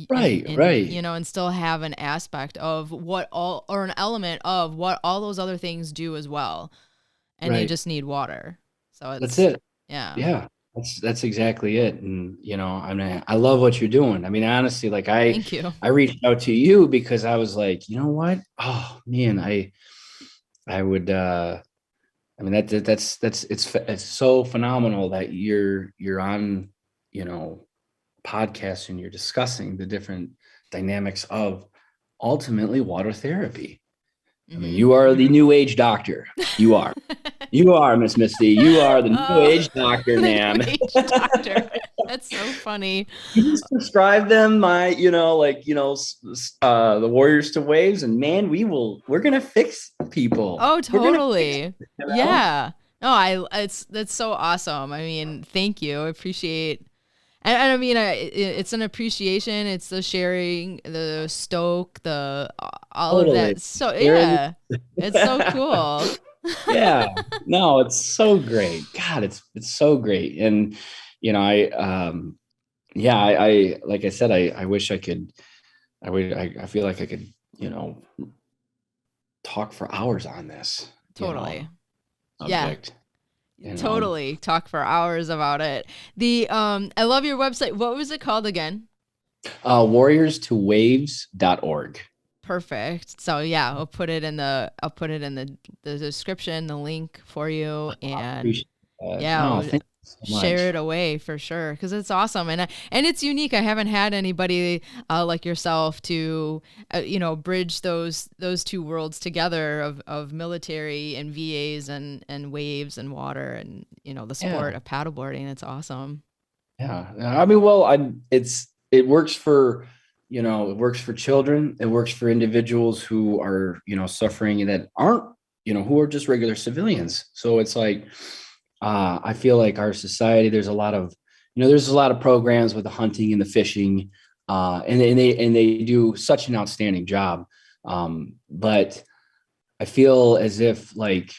right. and still have an aspect of an element of what all those other things do as well. And you just need water. So that's it. Yeah. Yeah. That's exactly it. And, I mean, I love what you're doing. I mean, honestly, like Thank you. I reached out to you because I was like, you know what? Oh man, I would, I mean, it's so phenomenal that you're on, podcasts, and you're discussing the different dynamics of ultimately water therapy. I mean, you are the new age doctor. You are. You are, Miss Misty. You are the new age doctor, man. New age doctor. That's so funny. You just prescribe them the Warriors to Waves, and man, we're gonna fix people. Oh, totally. Yeah. No, that's so awesome. I mean, thank you. I appreciate. And I mean, it's an appreciation. It's the sharing, the stoke, all of that. So yeah, it's so cool. Yeah, no, it's so great. God, it's so great. And I like I said, I wish I could. I feel like I could, talk for hours on this. Totally. Subject. Totally talk for hours about it. I love your website. What was it called again? warriorstowaves.org. Perfect. So yeah, I'll put it in the description, the link for you, and share it away for sure, because it's awesome and it's unique. I haven't had anybody like yourself to bridge those two worlds together of military and VAs and waves and water and the sport of paddleboarding. It's awesome. Yeah, I mean, it works for it works for children. It works for individuals who are suffering that aren't who are just regular civilians. So it's like, I feel like our society, there's a lot of programs with the hunting and the fishing, and they do such an outstanding job. But I feel as if, like,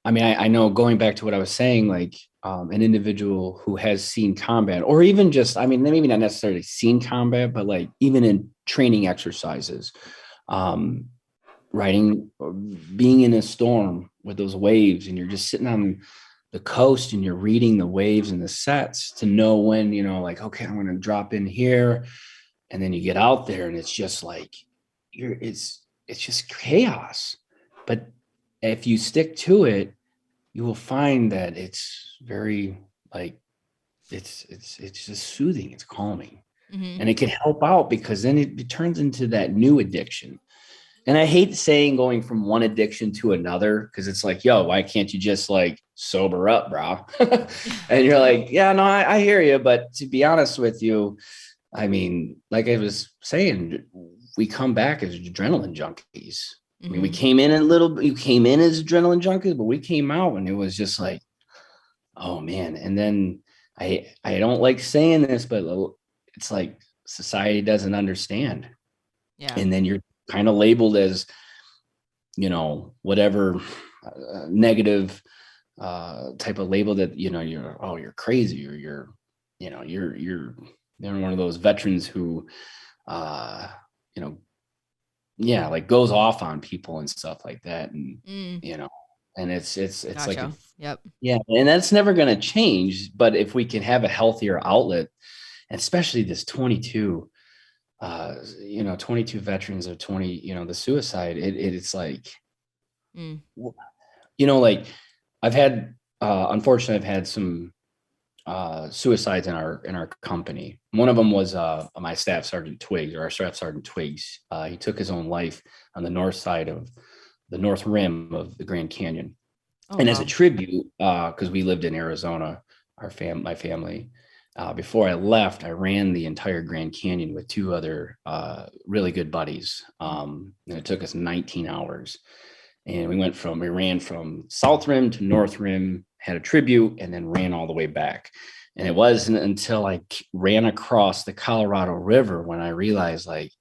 I mean, I know, going back to what I was saying, like, an individual who has seen combat, or even just, I mean, maybe not necessarily seen combat, but like even in training exercises, riding, or being in a storm with those waves, and you're just sitting on the coast and you're reading the waves and the sets to know when, like, okay, I'm going to drop in here. And then you get out there and it's just like, it's just chaos. But if you stick to it, you will find that it's very like, it's just soothing. It's calming. Mm-hmm. And it can help out because then it turns into that new addiction. And I hate saying going from one addiction to another, because it's like, yo, why can't you just like sober up, bro? And you're like, yeah, no, I hear you. But to be honest with you, I mean, like I was saying, we come back as adrenaline junkies. I mean, we came in you came in as adrenaline junkies, but we came out and it was just like, oh man. And then I don't like saying this, but it's like society doesn't understand. Yeah. And then you're kind of labeled as, whatever negative type of label that, you're crazy, or you're one of those veterans who, like goes off on people and stuff like that. And, and it's Gotcha. like, Yep. Yeah. And that's never going to change. But if we can have a healthier outlet, and especially this 22 veterans of 20, the suicide, it's like, like I've had, unfortunately, I've had some suicides in our company. One of them was my staff sergeant Twiggs, or our staff sergeant Twiggs. He took his own life on the north side of the north rim of the Grand Canyon. And as a tribute, because we lived in Arizona, my family, before I left, I ran the entire Grand Canyon with two other really good buddies. And it took us 19 hours. And we ran from South Rim to North Rim, had a tribute, and then ran all the way back. And it wasn't until I ran across the Colorado River when I realized, like,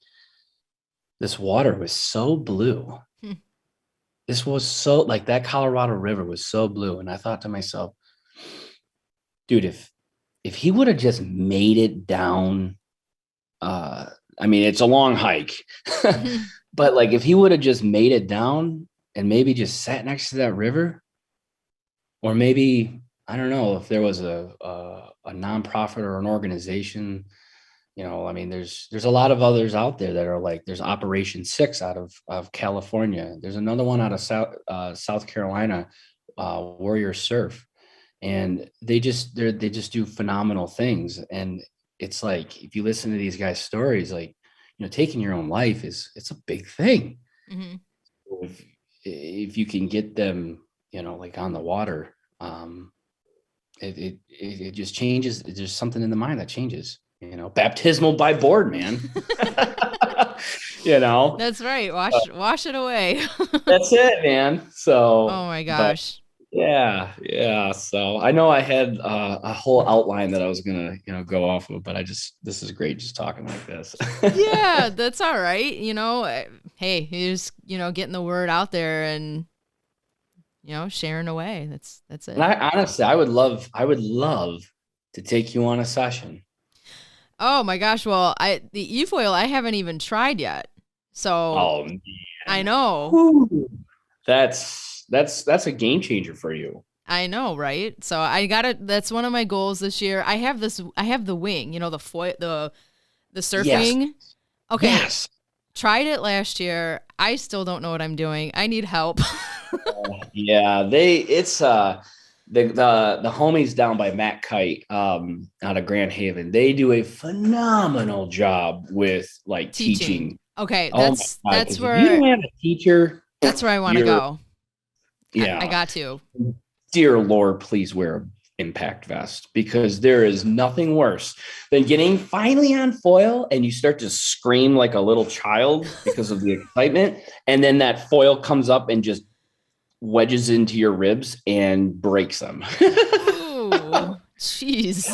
this water was so blue. This was so, like, that Colorado River was so blue. And I thought to myself, dude, if he would have just made it down, I mean, it's a long hike, but like, if he would have just made it down and maybe just sat next to that river, or maybe, I don't know, if there was a nonprofit or an organization, I mean, there's a lot of others out there that are like, there's Operation 6 out of California. There's another one out of South Carolina, Warrior Surf. And they just do phenomenal things. And it's like, if you listen to these guys' stories, like, taking your own life it's a big thing. If you can get them, like on the water, it just changes. There's something in the mind that changes, baptismal by board, man. That's right. Wash it away. That's it, man. So, oh my gosh. Yeah. So I know I had a whole outline that I was gonna, go off of, but this is great just talking like this. Yeah, that's all right. Hey, you're just, getting the word out there and, sharing away. That's it. And I honestly, I would love to take you on a session. Oh my gosh. Well, the e-foil I haven't even tried yet. So man. I know. Ooh, that's a game changer for you. I know, right? So that's one of my goals this year. I have the wing, the foil, the surfing. Yes. Okay. Yes. Tried it last year. I still don't know what I'm doing. I need help. Yeah, it's the homies down by Matt Kite out of Grand Haven. They do a phenomenal job with like teaching. Okay, that's where if you don't have a teacher. That's where I want to go. Yeah, I got to. Dear Lord, please wear an impact vest, because there is nothing worse than getting finally on foil and you start to scream like a little child because of the excitement, and then that foil comes up and just wedges into your ribs and breaks them. Ooh, jeez.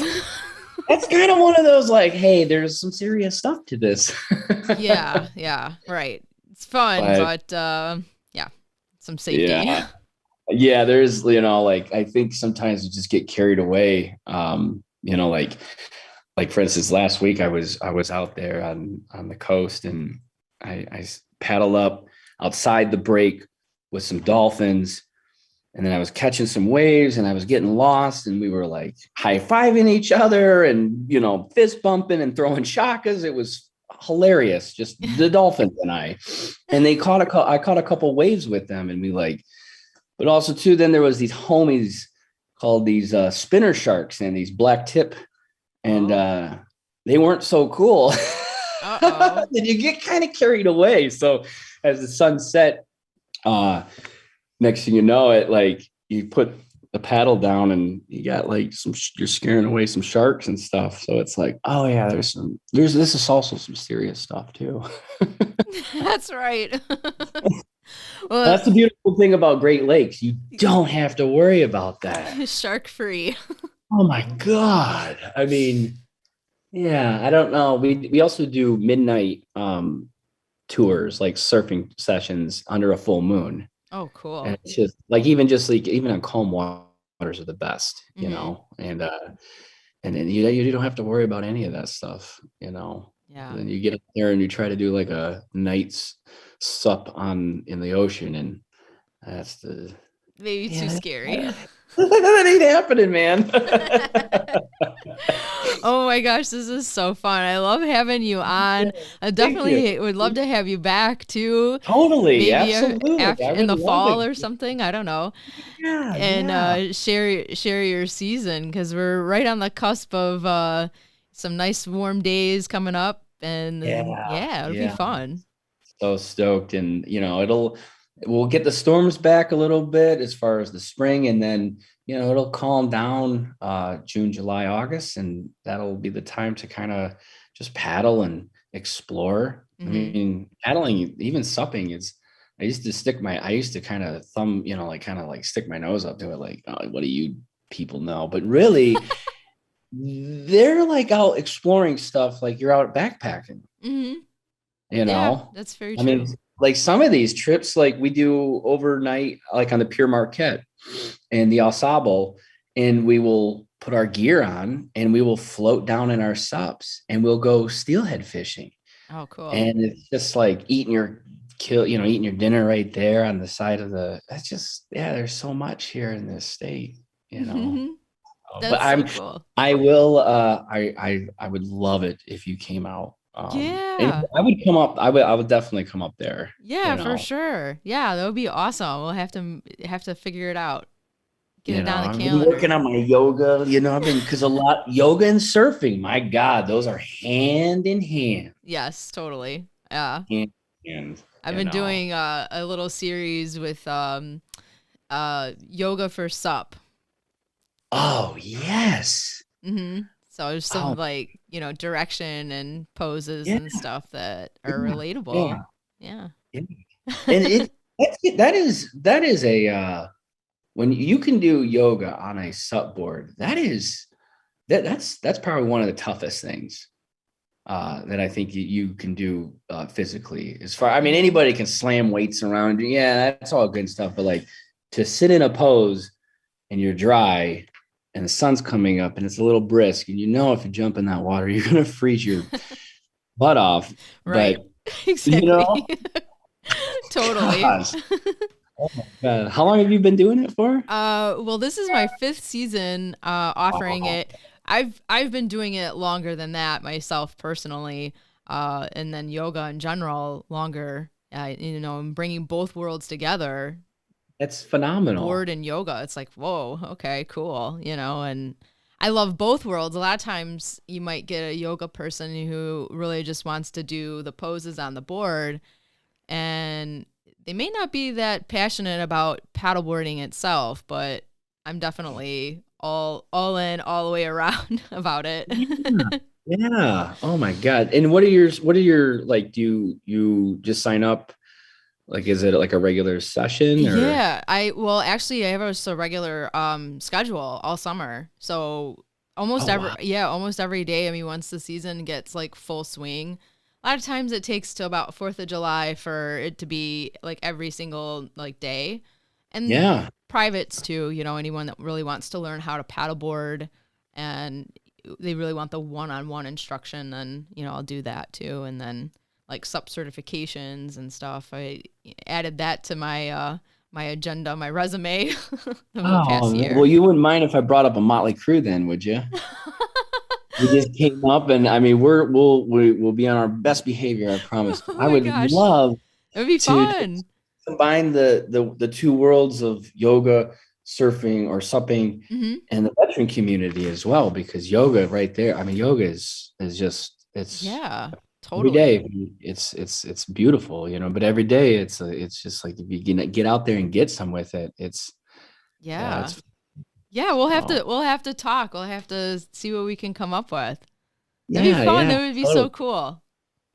That's kind of one of those like, hey, there's some serious stuff to this. yeah, right. It's fun, but yeah, some safety. Yeah, there's, like, I think sometimes you just get carried away. Like for instance, last week I was out there on the coast, and I paddled up outside the break with some dolphins. And then I was catching some waves and I was getting lost, and we were like high-fiving each other and, fist bumping and throwing shakas. It was hilarious. Just the dolphins and I I caught a couple waves with them, and but also too, then there was these homies called these spinner sharks and these black tip, and they weren't so cool. Uh-oh. And you get kind of carried away. So as the sun set, next thing you know, it like you put the paddle down and you got like you're scaring away some sharks and stuff. So it's like, oh yeah, this is also some serious stuff too. That's right. Well, that's the beautiful thing about Great Lakes. You don't have to worry about that. Shark free. Oh my God. I mean, yeah, I don't know. We also do midnight tours, like surfing sessions under a full moon. Oh, cool. And it's even on calm waters are the best, and then you don't have to worry about any of that stuff, Yeah. And then you get up there and you try to do like a night's sup in the ocean, and that's maybe too scary. That ain't happening, man. Oh my gosh, this is so fun. I love having you on. I definitely would love to have you back too. Totally. Maybe Absolutely. in the fall or something. I don't know. Yeah. And share your season, because we're right on the cusp of some nice warm days coming up. And it'll be fun. So stoked. And, we'll get the storms back a little bit as far as the spring, and then it'll calm down June, July, August, and that'll be the time to kind of just paddle and explore. I mean, paddling, even supping, I used to kind of stick my nose up to it, like, oh, what do you people know? But really they're like out exploring stuff like you're out backpacking. Yeah, that's very true. I mean, like some of these trips, like we do overnight, like on the Pure Marquette and the Al Sable, and we will put our gear on and we will float down in our sups and we'll go steelhead fishing. Oh, cool. And it's just like eating your dinner right there on the side of that's just, there's so much here in this state, But cool. I will, I would love it if you came out. Yeah, I would come up. I would definitely come up there. Yeah, for sure. Yeah, that would be awesome. We'll have to figure it out. Get it on the calendar. I've been working on my yoga. Because a lot yoga and surfing. My God, those are hand in hand. Yes, totally. Yeah. And I've been doing a little series with yoga for sup. Oh yes. So there's some direction and poses and stuff that are relatable. Yeah. And that is a when you can do yoga on a sup board, that's probably one of the toughest things that I think you can do physically. Anybody can slam weights around. Yeah, that's all good stuff. But like to sit in a pose and you're dry and the sun's coming up and it's a little brisk, and if you jump in that water, you're going to freeze your butt off. Right. But, exactly. Totally. Gosh. Oh my God. How long have you been doing it for? Well, this is my 5th season offering it. I've been doing it longer than that myself personally, and then yoga in general longer. And bringing both worlds together. That's phenomenal. Board and yoga. It's like, whoa, okay, cool. And I love both worlds. A lot of times you might get a yoga person who really just wants to do the poses on the board, and they may not be that passionate about paddleboarding itself, but I'm definitely all in all the way around about it. Yeah. Oh my God. And what are your like, do you just sign up? Like, is it like a regular session? Or? Yeah, I have a regular schedule all summer. So almost every day. I mean, once the season gets like full swing, a lot of times it takes to about 4th of July for it to be like every single like day. And privates too, anyone that really wants to learn how to paddleboard and they really want the one-on-one instruction, then, I'll do that too. And then like SUP certifications and stuff. I added that to my agenda, my resume over the past Oh, year. well, you wouldn't mind if I brought up a Motley Crue then, would you? We just came up, and I mean, we'll be on our best behavior, I promise. Oh I my would gosh, love it would be to just fun. combine the two worlds of yoga, surfing, or supping, Hmm. and the veteran community as well, because yoga right there, I mean, yoga is just it's Yeah, every totally. day it's beautiful, but every day it's just like if you get out there and get some with it, yeah, Yeah. it's Yeah, so we'll have to talk. We'll have to see what we can come up with. That'd be yeah, fun. yeah. That would be Totally. so cool.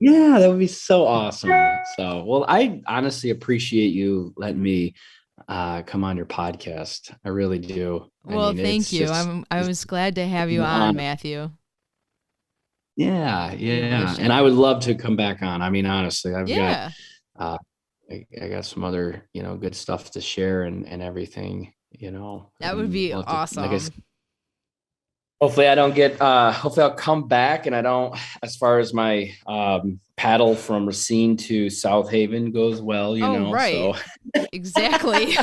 Yeah, that would be so awesome. So, well, I honestly appreciate you letting me come on your podcast. I really do. I Well, mean, thank you. I it's was glad to have you an on, honor. Matthew. Yeah, We yeah. And I appreciate would it. love to come back on. I mean, honestly, I've got Yeah, uh I got some other, good stuff to share and everything, that would and be we'll have to, like I said, awesome. hopefully I don't get hopefully I'll come back and I don't, as far as my paddle from Racine to South Haven goes well, Oh, so right. Exactly.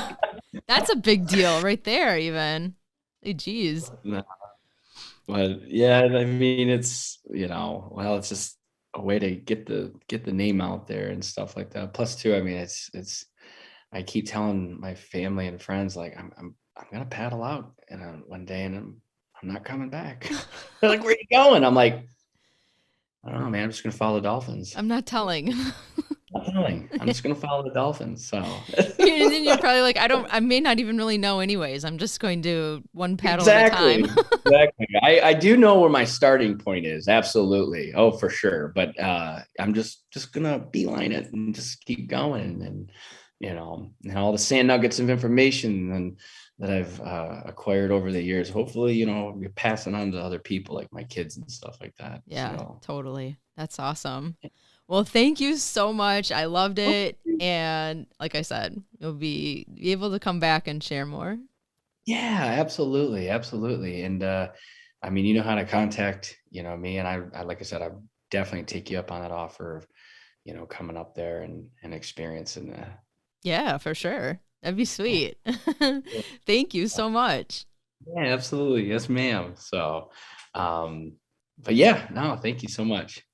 That's a big deal right there, even. Hey, geez. but yeah, I mean it's, well, it's just a way to get the name out there and stuff like that. Plus too, I mean it's I keep telling my family and friends like I'm gonna paddle out and one day and I'm not coming back. They're like, where are you going? I'm like, I don't know, man. I'm just gonna follow the dolphins. I'm not telling. Not telling. I'm just gonna follow the dolphins. So And then you're probably like, I may not even really know anyways. I'm just going to one paddle at a time. exactly, exactly. I do know where my starting point is. Absolutely. Oh, for sure. But I'm just gonna beeline it and just keep going and and all the sand nuggets of information and that I've acquired over the years. Hopefully, we pass it on to other people like my kids and stuff like that. Yeah, So totally. That's awesome. Well, thank you so much. I loved it. And like I said, you'll be able to come back and share more. yeah, absolutely, absolutely. And I mean, you know how to contact, me, and I like I said, I definitely take you up on that offer of, coming up there and experiencing that. Yeah, for sure. That'd be Oh, sweet. Thank you so much. yeah, absolutely. Yes, ma'am. So, but yeah, no, thank you so much.